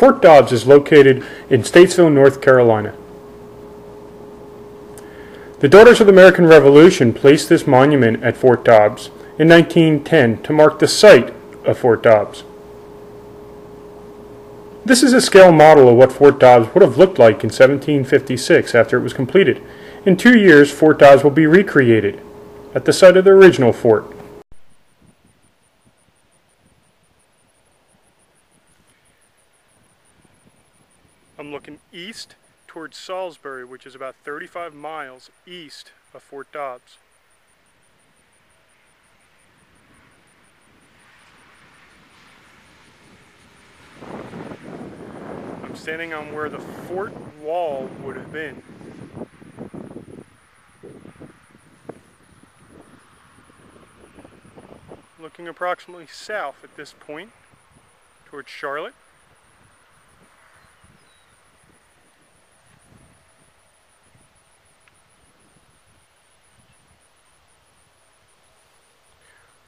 Fort Dobbs is located in Statesville, North Carolina. The Daughters of the American Revolution placed this monument at Fort Dobbs in 1910 to mark the site of Fort Dobbs. This is a scale model of what Fort Dobbs would have looked like in 1756 after it was completed. In 2 years, Fort Dobbs will be recreated at the site of the original fort. I'm looking east towards Salisbury, which is about 35 miles east of Fort Dobbs. I'm standing on where the fort wall would have been. Looking approximately south at this point towards Charlotte.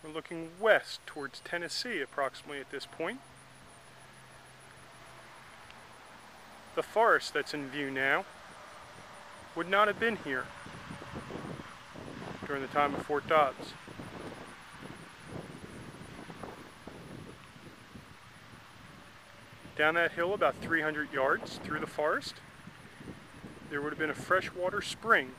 We're looking west towards Tennessee approximately at this point. The forest that's in view now would not have been here during the time of Fort Dobbs. Down that hill about 300 yards through the forest, there would have been a freshwater spring.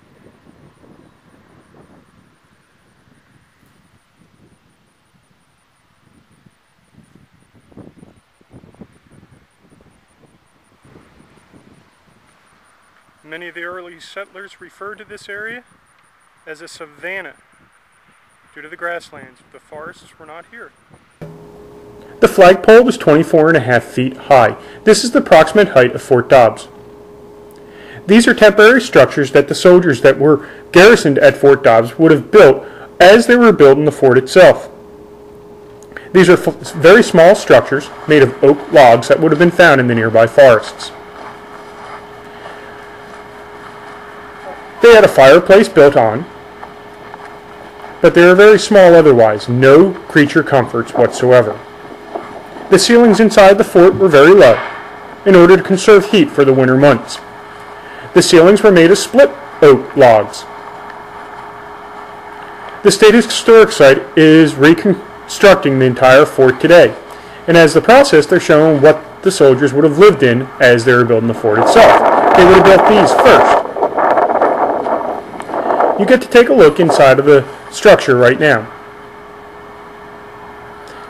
Many of the early settlers referred to this area as a savanna due to the grasslands. The forests were not here. The flagpole was 24.5 feet high. This is the approximate height of Fort Dobbs. These are temporary structures that the soldiers that were garrisoned at Fort Dobbs would have built as they were building the fort itself. These are very small structures made of oak logs that would have been found in the nearby forests. They had a fireplace built on, but they were very small otherwise, no creature comforts whatsoever. The ceilings inside the fort were very low, in order to conserve heat for the winter months. The ceilings were made of split oak logs. The State Historic Site is reconstructing the entire fort today, and as the process they're showing what the soldiers would have lived in as they were building the fort itself. They would have built these first. You get to take a look inside of the structure right now.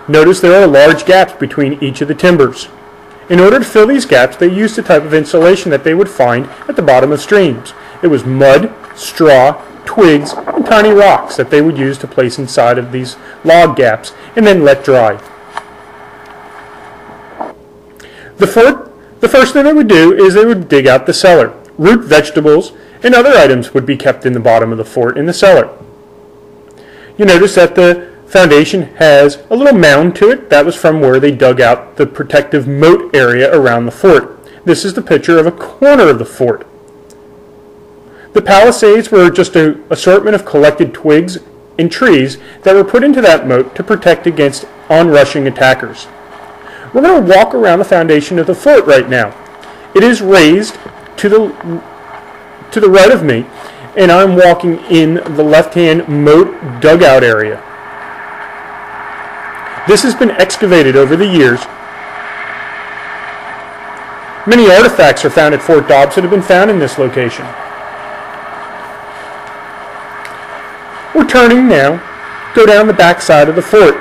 Notice there are large gaps between each of the timbers. In order to fill these gaps, they used the type of insulation that they would find at the bottom of streams. It was mud, straw, twigs, and tiny rocks that they would use to place inside of these log gaps and then let dry. The first thing they would do is they would dig out the cellar. Root vegetables and other items would be kept in the bottom of the fort in the cellar. You notice that the foundation has a little mound to it. That was from where they dug out the protective moat area around the fort. This is the picture of a corner of the fort. The palisades were just an assortment of collected twigs and trees that were put into that moat to protect against onrushing attackers. We're going to walk around the foundation of the fort right now. It is raised to the right of me, and I'm walking in the left-hand moat dugout area. This has been excavated over the years. Many artifacts are found at Fort Dobbs that have been found in this location. We're turning now, go down the back side of the fort.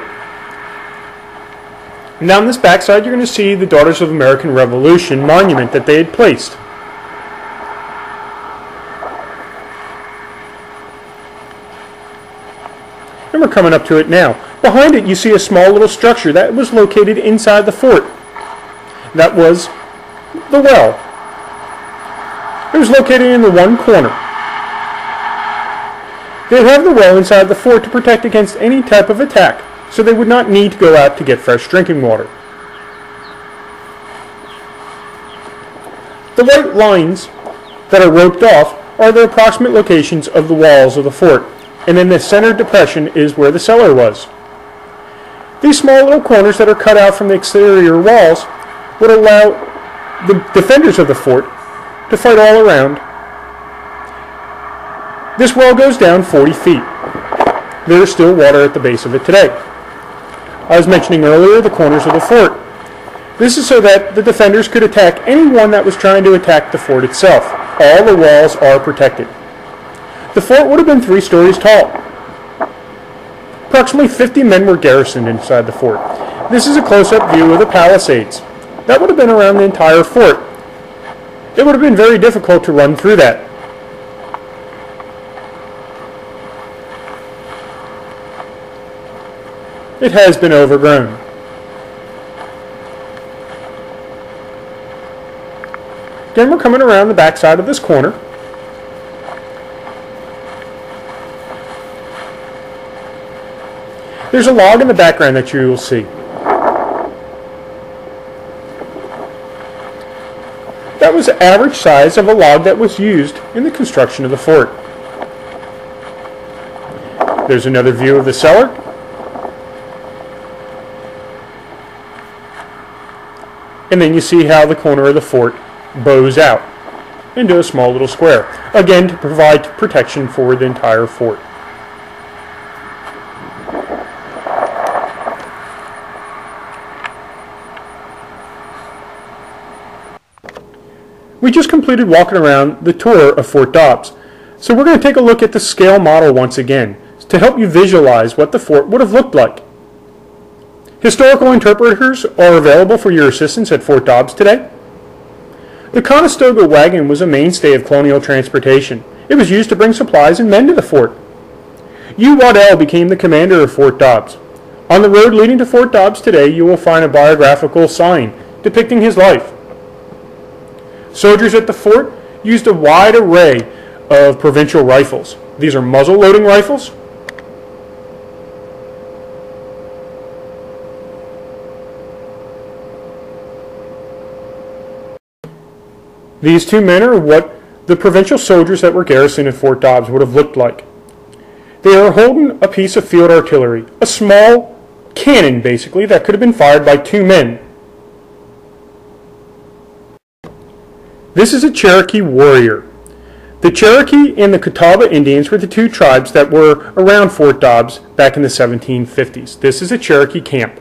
And down this back side you're going to see the Daughters of the American Revolution monument that they had placed. And we're coming up to it now. Behind it you see a small little structure that was located inside the fort. That was the well. It was located in the one corner. They would have the well inside the fort to protect against any type of attack, so they would not need to go out to get fresh drinking water. The white lines that are roped off are the approximate locations of the walls of the fort, and in the center depression is where the cellar was. These small little corners that are cut out from the exterior walls would allow the defenders of the fort to fight all around. This well goes down 40 feet. There is still water at the base of it today. I was mentioning earlier the corners of the fort. This is so that the defenders could attack anyone that was trying to attack the fort itself. All the walls are protected. The fort would have been 3 stories tall. Approximately 50 men were garrisoned inside the fort. This is a close-up view of the palisades. That would have been around the entire fort. It would have been very difficult to run through that. It has been overgrown. Again, we're coming around the back side of this corner. There's a log in the background that you will see. That was the average size of a log that was used in the construction of the fort. There's another view of the cellar. And then you see how the corner of the fort bows out into a small little square, again to provide protection for the entire fort. We just completed walking around the tour of Fort Dobbs, so we're going to take a look at the scale model once again to help you visualize what the fort would have looked like. Historical interpreters are available for your assistance at Fort Dobbs today. The Conestoga wagon was a mainstay of colonial transportation. It was used to bring supplies and men to the fort. Hugh Waddell became the commander of Fort Dobbs. On the road leading to Fort Dobbs today, you will find a biographical sign depicting his life. Soldiers at the fort used a wide array of provincial rifles. These are muzzle-loading rifles. These 2 men are what the provincial soldiers that were garrisoned at Fort Dobbs would have looked like. They are holding a piece of field artillery, a small cannon basically that could have been fired by 2 men. This is a Cherokee warrior. The Cherokee and the Catawba Indians were the 2 tribes that were around Fort Dobbs back in the 1750s. This is a Cherokee camp.